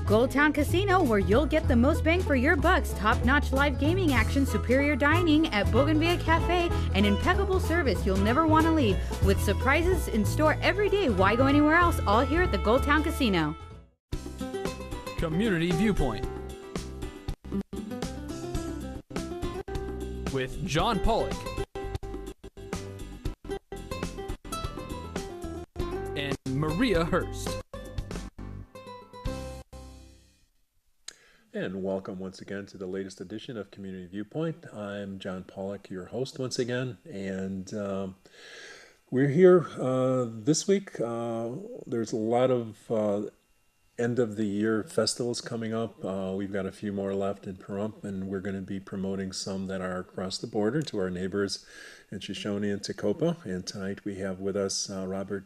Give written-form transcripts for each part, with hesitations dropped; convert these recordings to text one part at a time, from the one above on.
Gold Town Casino, where you'll get the most bang for your bucks. Top-notch live gaming action, superior dining at Bougainvillea Cafe, and impeccable service you'll never want to leave. With surprises in store every day. Why go anywhere else? All here at the Gold Town Casino. Community Viewpoint with John Pollock and Maria Hurst. And welcome once again to the latest edition of Community Viewpoint. I'm John Pollock, your host once again, and we're here this week. There's a lot of end of the year festivals coming up. We've got a few more left in Pahrump, and we're going to be promoting some that are across the border to our neighbors in Shoshone and Tecopa. And tonight we have with us Robin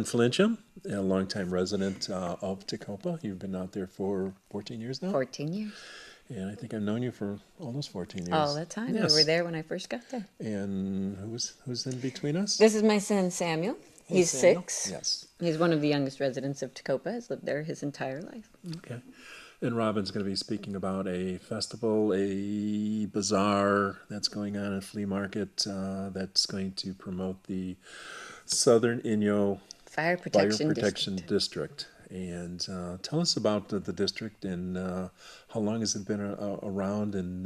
Flincham, a longtime resident of Tecopa. You've been out there for 14 years now? 14 years. And I think I've known you for almost 14 years. All the time. Yes. We were there when I first got there. And who's in between us? This is my son, Samuel. He's Samuel? 6. Yes. He's one of the youngest residents of Tecopa. Has lived there his entire life. Okay. And Robin's going to be speaking about a festival, a bazaar that's going on at Flea Market that's going to promote the Southern Inyo Fire Protection District. And tell us about the district and how long has it been around and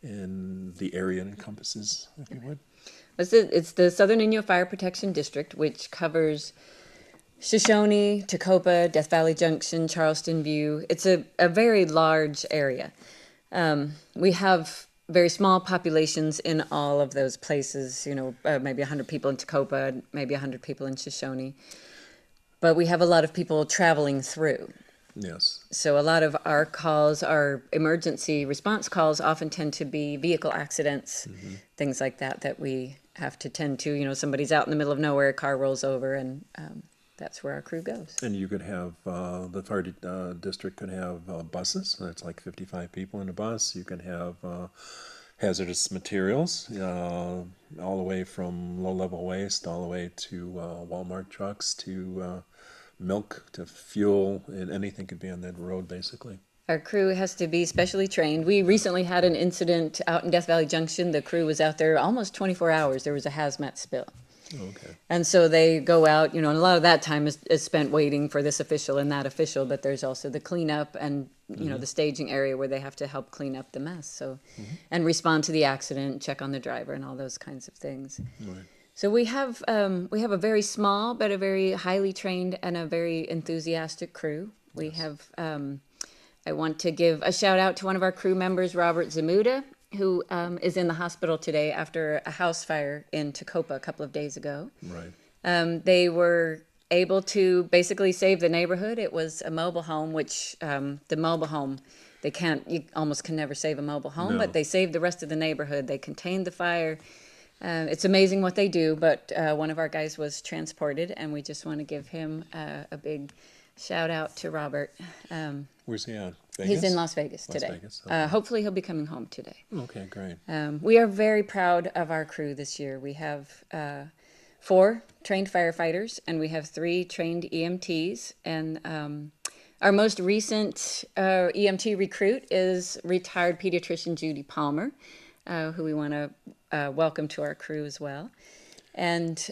the area it encompasses, if you would. It's the Southern Inyo Fire Protection District, which covers Shoshone, Tecopa, Death Valley Junction, Charleston View. It's a very large area. We have very small populations in all of those places, maybe 100 people in Tecopa, maybe 100 people in Shoshone. But we have a lot of people traveling through. Yes. So a lot of our calls, our emergency response calls, often tend to be vehicle accidents, things like that we have to tend to. Somebody's out in the middle of nowhere, a car rolls over, and that's where our crew goes. And you could have, the fire district could have buses. That's like 55 people in a bus. You can have hazardous materials, all the way from low-level waste all the way to Walmart trucks to milk to fuel, and anything could be on that road, basically. Our crew has to be specially trained. We recently had an incident out in Death Valley Junction. The crew was out there almost 24 hours. There was a hazmat spill. Okay. And so they go out, and a lot of that time is spent waiting for this official and that official, but there's also the cleanup and, the staging area where they have to help clean up the mess. So, and respond to the accident, check on the driver and all those kinds of things. Right. So we have a very small, but a very highly trained and a very enthusiastic crew. We have, I want to give a shout out to one of our crew members, Robert Zamuda, who is in the hospital today after a house fire in Tecopa a couple of days ago. Right. They were able to basically save the neighborhood. It was a mobile home, which the mobile home, you almost can never save a mobile home, but they saved the rest of the neighborhood. They contained the fire. It's amazing what they do, but one of our guys was transported, and we just want to give him a big shout out to Robert. Where's he at? Vegas? He's in Las Vegas today. Vegas? Okay. Hopefully he'll be coming home today. Okay, great. We are very proud of our crew this year. We have 4 trained firefighters, and we have 3 trained EMTs. And our most recent EMT recruit is retired pediatrician Judy Palmer, who we want to welcome to our crew as well. And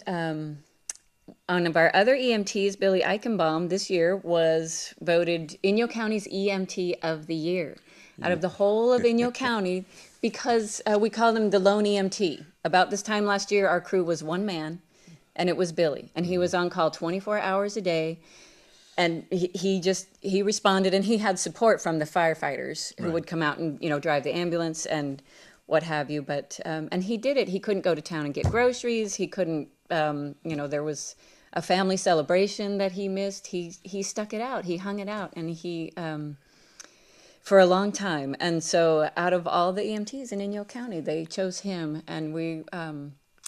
one of our other EMTs, Billy Eichenbaum, this year was voted Inyo County's EMT of the Year out of the whole of Inyo County, because we call him the lone EMT. About this time last year, our crew was 1 man, and it was Billy. And he was on call 24 hours a day. And he responded, and he had support from the firefighters who would come out and, drive the ambulance and what have you. But, and he did it. He couldn't go to town and get groceries. He couldn't, there was a family celebration that he missed. He stuck it out. He hung it out, and for a long time. And so out of all the EMTs in Inyo County, they chose him, and we're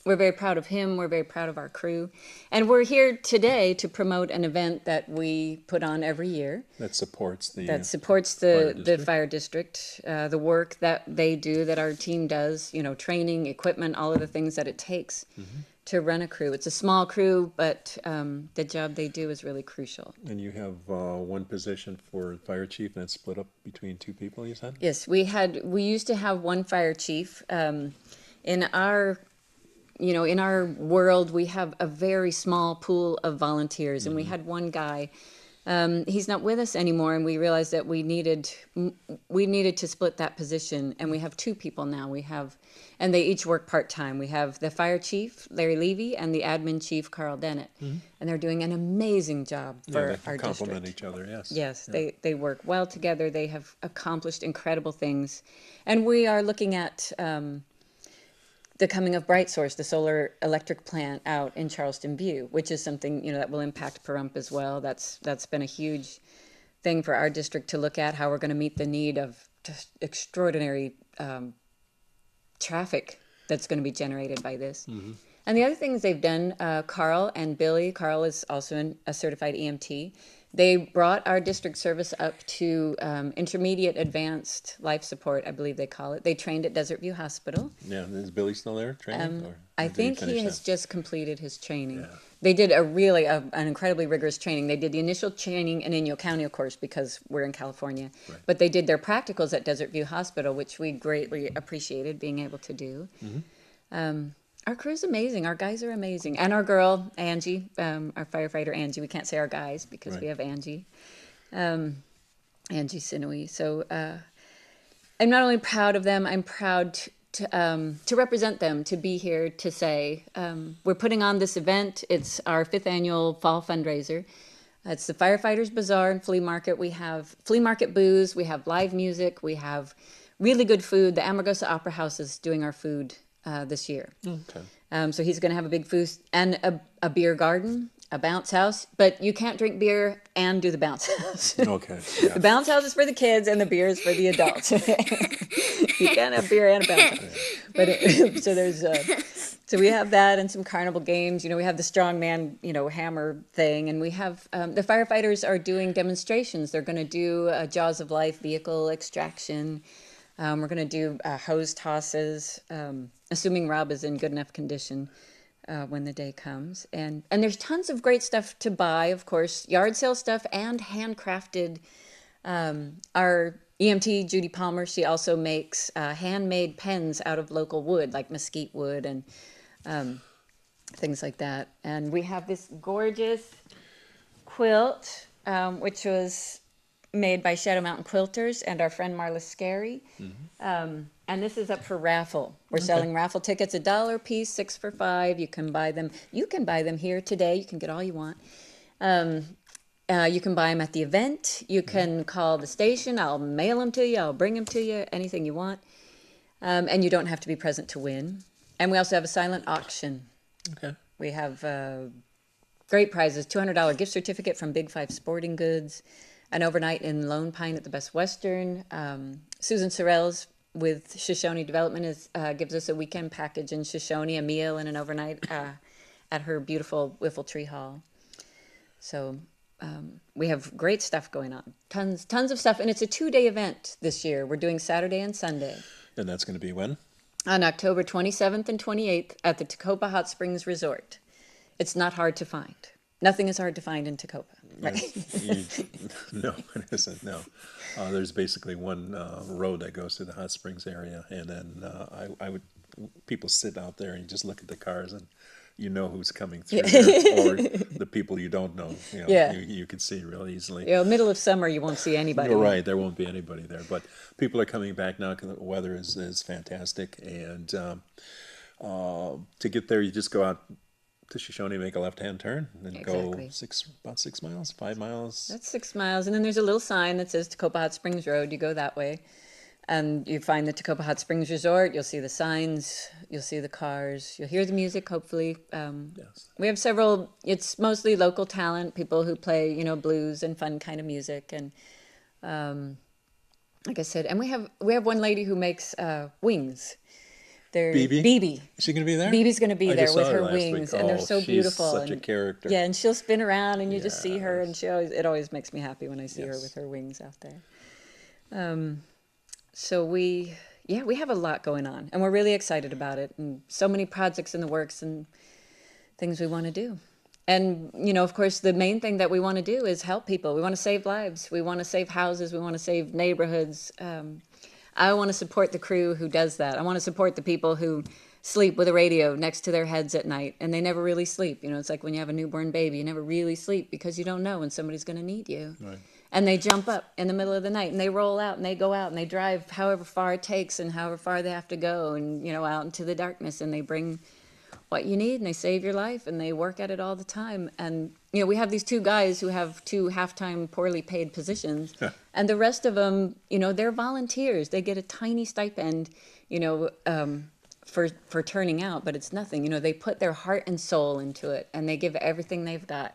very proud of him. We're very proud of our crew. And we're here today to promote an event that we put on every year. That supports the fire district, the work that they do, that our team does, training, equipment, all of the things that it takes to run a crew. It's a small crew, but the job they do is really crucial. And you have one position for fire chief, and it's split up between two people, you said? Yes, we used to have one fire chief. In our in our world, we have a very small pool of volunteers, and we had one guy. He's not with us anymore, and we realized that we needed to split that position, and we have two people now. And they each work part-time. We have the fire chief, Larry Levy, and the admin chief, Carl Dennett, and they're doing an amazing job for they our complement district. each other, yes. Yes, Yeah. they work well together. They have accomplished incredible things, and we are looking at the coming of Bright Source, the solar electric plant out in Charleston View, which is something that will impact Pahrump as well. That's been a huge thing for our district to look at, how we're going to meet the need of just extraordinary traffic that's going to be generated by this. And the other things they've done, Carl and Billy. Carl is also a certified EMT. They brought our district service up to intermediate advanced life support, I believe they call it. They trained at Desert View Hospital. Yeah, is Billy still there training? Or I did think he finish has that? just completed his training. Yeah. They did an incredibly rigorous training. They did the initial training in Inyo County, of course, because we're in California. Right. But they did their practicals at Desert View Hospital, which we greatly appreciated being able to do. Our crew's amazing. Our guys are amazing. And our girl, Angie, our firefighter Angie. We can't say our guys because Right. we have Angie. Angie Sinui. So I'm not only proud of them, I'm proud to represent them, to be here to say, we're putting on this event. It's our 5th annual fall fundraiser. It's the Firefighters Bazaar and Flea Market. We have flea market booze. We have live music. We have really good food. The Amargosa Opera House is doing our food this year. Okay. So he's going to have a big food and a beer garden, a bounce house. But you can't drink beer and do the bounce house. Okay. Yeah. The bounce house is for the kids and the beer is for the adults. You can't have beer and a bounce house. But so we have that and some carnival games. We have the strongman, hammer thing, and we have the firefighters are doing demonstrations. They're going to do a Jaws of Life vehicle extraction. We're going to do hose tosses, assuming Rob is in good enough condition when the day comes. And there's tons of great stuff to buy, of course, yard sale stuff and handcrafted. Our EMT, Judy Palmer, she also makes handmade pens out of local wood, like mesquite wood and things like that. And we have this gorgeous quilt, which was made by Shadow Mountain Quilters and our friend Marla Scary. And this is up for raffle. We're selling raffle tickets, $1 a piece, 6 for $5. You can buy them. You can buy them here today. You can get all you want. You can buy them at the event. You can call the station. I'll mail them to you. I'll bring them to you. Anything you want. And you don't have to be present to win. And we also have a silent auction. Okay. We have great prizes, $200 gift certificate from Big Five Sporting Goods, an overnight in Lone Pine at the Best Western. Susan Sorrells with Shoshone Development gives us a weekend package in Shoshone, a meal and an overnight at her beautiful Wiffle Tree Hall. So we have great stuff going on, tons of stuff, and it's a 2-day event this year. We're doing Saturday and Sunday. And that's going to be when? On October 27th and 28th at the Tacoma Hot Springs Resort. It's not hard to find. Nothing is hard to find in Tacoma, right? No, it isn't. No, there's basically one road that goes to the hot springs area, and then people sit out there and you just look at the cars and you know who's coming through there, or the people you don't know. You can see real easily. Middle of summer you won't see anybody. You're right. There won't be anybody there, but people are coming back now because the weather is fantastic, and to get there you just go out to Shoshone, make a left-hand turn, and then go about 6 miles, 5 miles. That's 6 miles, and then there's a little sign that says Tacoma Hot Springs Road. You go that way, and you find the Tacoma Hot Springs Resort. You'll see the signs, you'll see the cars, you'll hear the music, hopefully. Yes. We have several, it's mostly local talent, people who play, blues and fun kind of music, and like I said, and we have one lady who makes wings. BB? Is she going to be there? BB's going to be there with her last wings, week. and they're so beautiful. She's such a character. Yeah, and she'll spin around, and you just see her, and it always makes me happy when I see her with her wings out there. So we have a lot going on, and we're really excited about it, and so many projects in the works, and things we want to do. And, of course, the main thing that we want to do is help people. We want to save lives. We want to save houses. We want to save neighborhoods. I want to support the crew who does that. I want to support the people who sleep with a radio next to their heads at night, and they never really sleep. It's like when you have a newborn baby, you never really sleep because you don't know when somebody's going to need you. Right. And they jump up in the middle of the night, and they roll out, and they go out, and they drive however far it takes and however far they have to go, and, out into the darkness, and they bring what you need, and they save your life, and they work at it all the time. And, we have these two guys who have two half-time poorly paid positions, and the rest of them, they're volunteers. They get a tiny stipend, for turning out, but it's nothing. They put their heart and soul into it, and they give everything they've got.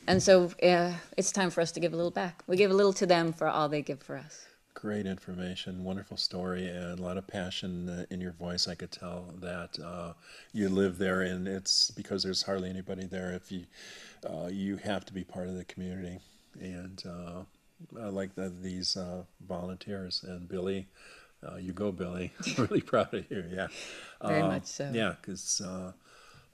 And so it's time for us to give a little back. We give a little to them for all they give for us. Great information, wonderful story, and a lot of passion in your voice. I could tell that you live there, and it's because there's hardly anybody there. If you have to be part of the community, and I like these volunteers. And Billy, you go, Billy. Really proud of you. Yeah, Very much so. Yeah, because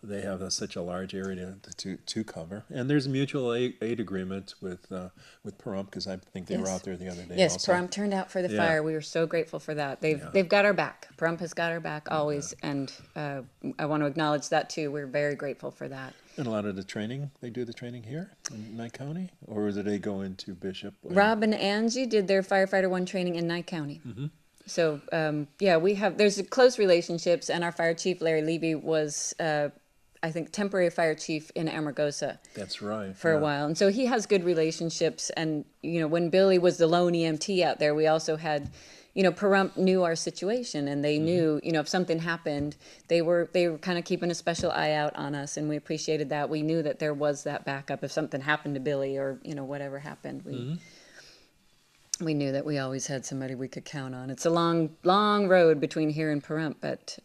they have such a large area to cover, and there's a mutual aid agreement with Pahrump, because I think they were out there the other day. Yes, also. Pahrump turned out for the fire. We were so grateful for that. They've got our back. Pahrump has got our back always, and I want to acknowledge that too. We're very grateful for that. And a lot of the training, they do the training here in Nye County, or do they go into Bishop? Rob and Angie did their Firefighter 1 training in Nye County. Mm-hmm. So there's close relationships, and our fire chief Larry Levy was I think temporary fire chief in Amargosa. That's right. For a while. And so he has good relationships. And, when Billy was the lone EMT out there, we also had, Pahrump knew our situation, and they knew, if something happened, they were kind of keeping a special eye out on us, and we appreciated that. We knew that there was that backup if something happened to Billy or, whatever happened. We knew that we always had somebody we could count on. It's a long, long road between here and Pahrump, but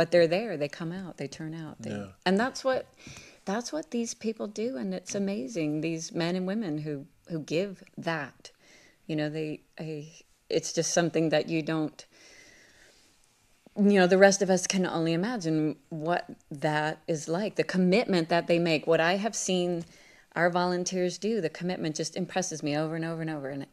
they're there. They come out. They turn out. And that's what these people do, and it's amazing. These men and women who give that, it's just something that you don't. The rest of us can only imagine what that is like. The commitment that they make. What I have seen our volunteers do, the commitment just impresses me over and over and over, and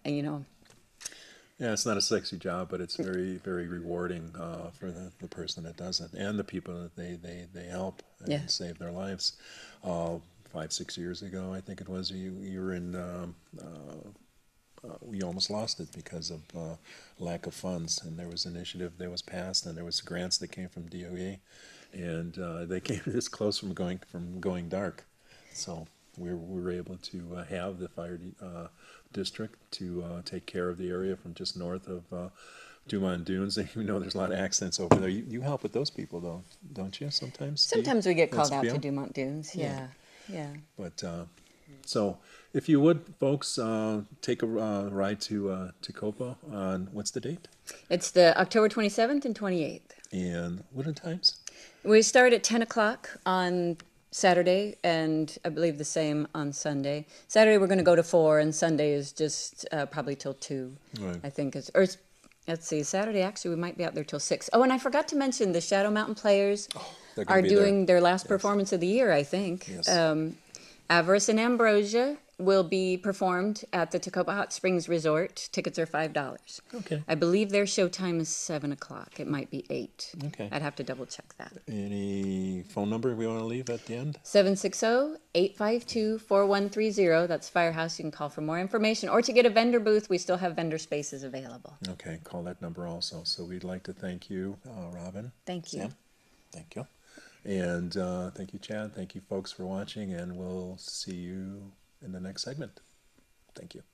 Yeah, it's not a sexy job, but it's very, very rewarding for the person that does it, and the people that they help and save their lives. 5-6 years ago, I think it was, you were in, we almost lost it because of lack of funds, and there was an initiative that was passed, and there was grants that came from DOE, and they came this close from going dark. So we were able to have the fire district to take care of the area from just north of Dumont Dunes. And even though there's a lot of accidents over there, you help with those people, though, don't you? Sometimes we get called out to Dumont Dunes. Yeah. But so if you would, folks, take a ride to Tacoma on, what's the date? It's the October 27th and 28th. And what are the times? We start at 10 o'clock on Saturday, and I believe the same on Sunday. Saturday we're going to go to 4, and Sunday is just probably till 2, Right. I think. Let's see, Saturday actually we might be out there till 6. Oh, and I forgot to mention the Shadow Mountain Players are doing their last performance of the year, I think. Yes. Avarice and Ambrosia will be performed at the Tacoma Hot Springs Resort. Tickets are $5. Okay. I believe their show time is 7 o'clock. It might be 8. Okay. I'd have to double check that. Any phone number we want to leave at the end? 760-852-4130. That's Firehouse. You can call for more information. Or to get a vendor booth, we still have vendor spaces available. Okay, call that number also. So we'd like to thank you, Robin. Thank you. Sam, thank you. And thank you, Chad. Thank you, folks, for watching, and we'll see you in the next segment. Thank you.